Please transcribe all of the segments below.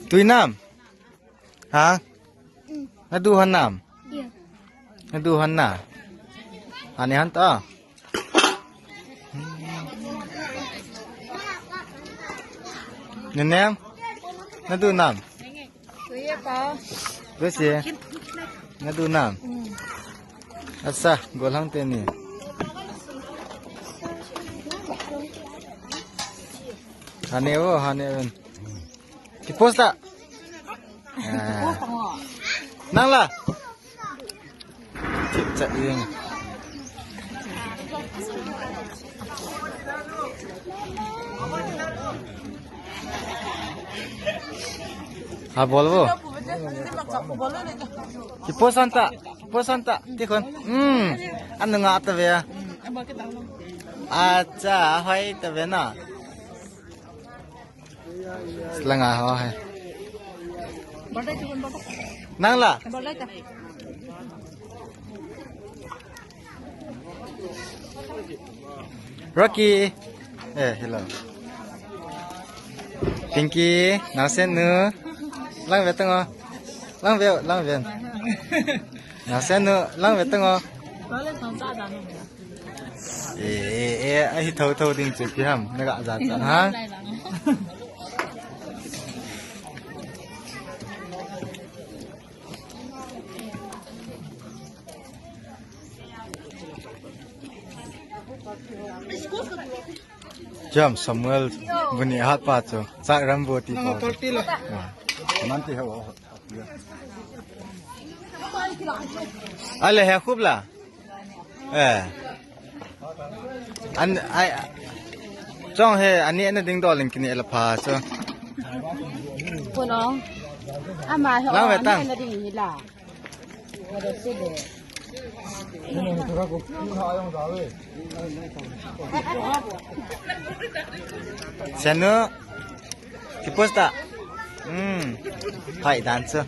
ตุยน้ำฮะนาดูหันน้ำนาดูหันน่ะอันนี้หันต่อเนี่ยแนมนาดูน้ำเวสีนาดูน้ำอัศะกอลังเตนี่ฮันเนวฮันเนวันที่โพสต์นั่งละจิตใจเองฮะบอลบ่ที่โพสต์antaที่คนอันนึงอ่ะตะเวียอาจ้าให้ตะเวียน่ะSelangah ho hai. Nang la. Rocky. Hello. Pinky, now send nu. Lang ve tang. Lang ve. Now send nu, lang ve tang. Ai thâu tin chụp kia ham, nó gạ giạt ha. Jam Samuel buni hat pa cho sak ramboti pa nanti hawa ale ha khubla an ai chong he ani na ding do ling kini ala pha cho puno ama ho lang ve tang na ding hi la ma de se de Seno Kiposta Hai dancer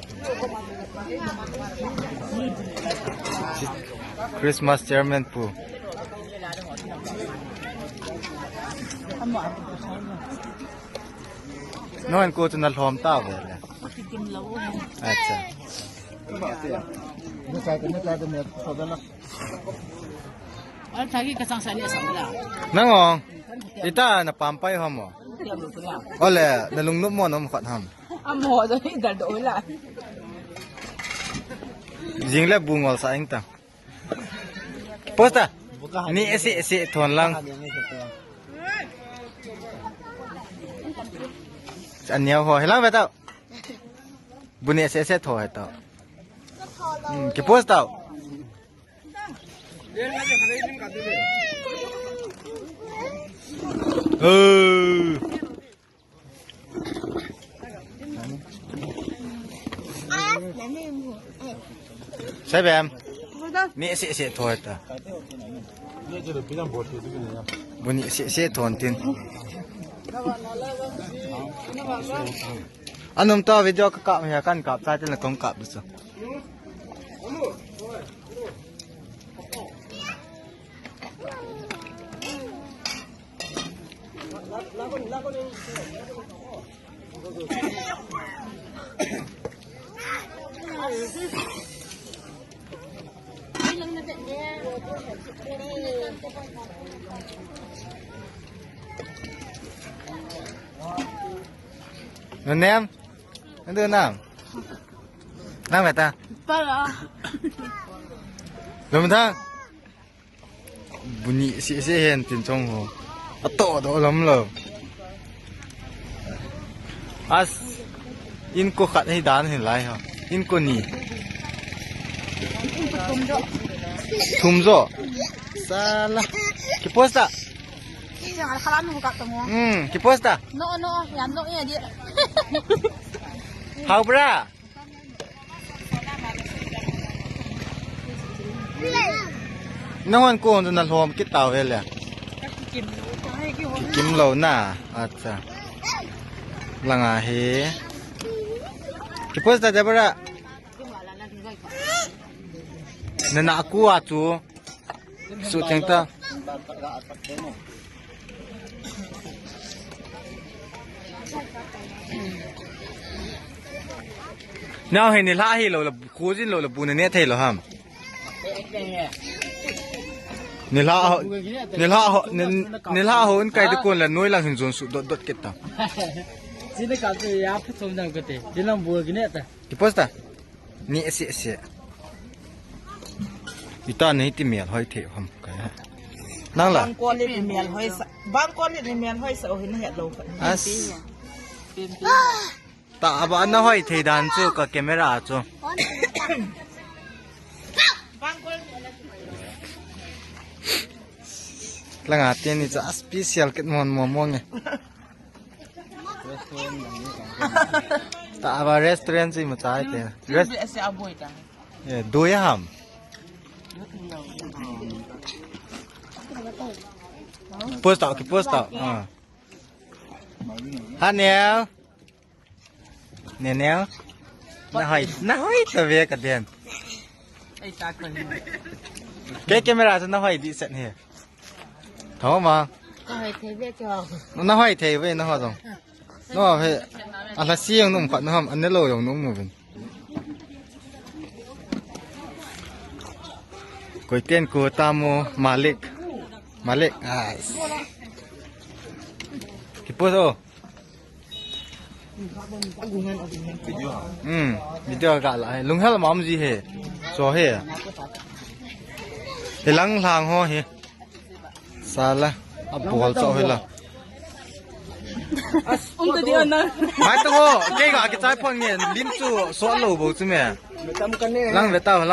Christmas chairman pu Noan ko to nalhom ta ve la Acha Thagi ka sang sali asam la Nangong ita na pampay ho mo Ole nalungnup mo no khat ham amo do dar do la Jingle bungol sa ing ta Posta ni esi thon lang An niao ho helang ba tao Buni esi tho hai tao Ke posta Sai bem ni se thoi ta buni se thon tin anum ta video ka ya kan kap sai tin la kong kap du so Nem, đưa nào, nam vậy ta? Làm thang, bunyi si hen tin trong hồ, to đó lắm rồi. As, in cô khát hay đàn hình lại hả? In cô nhỉ? Thum rõ, salah, cái posta. Jangan kalam buka temu. Que posta? No, yang no ya dia. How bra? Nawan ko on na lom kit tao hele. Kim lo na. Acha. Langa he. Que posta de bra? Nana aku acu. Su tengta. nào hình này lạ hi lo là khu진 lo là bùn này thấy lo ham này lạ hơn cái được con là nuôi là hình dồn sụt đột đột kết tao Sini kata ya apa sebenarnya kata. Dia nak buat gini tak? cái post ta nhẹ xịa xịa cái ta này tìm miệng hơi thiểu không cái năng là บางก้อนนี่เมียนห้อยบางก้อนนี่เมียนห้อยเสาเห็นเห็ดลง as ta bà nó hơi thì đàn chú cái camera chú บางก้อน là ngã tiền thìจะ special cái món món này ta bà restaurant gì mà trái tiền เรียกเสียบ่อยจัง đuôi hầm post tạo cái post tạo hát néo nè néo nó hỏi tao về cái tiền ไอ้ตาเกิน cái camera cho nó hỏi đi sẵn hè thấu mà ก็ให้เทเวจอ nó hỏi thế với nó hỏi rồi nó phải à là xiên nó không phải nó không anh nó lôi rồi nó ngủ vậy cái tên của ta mua Malik à cái post ô video gạt lại lung hết là mắm gì hè cho hè thì lăng làng ho hè sao là ấp bò cho hè là ông tự na mai tao cái trái phong nhện lim chu xóa lẩu bầu chứ mẹ lăng về tao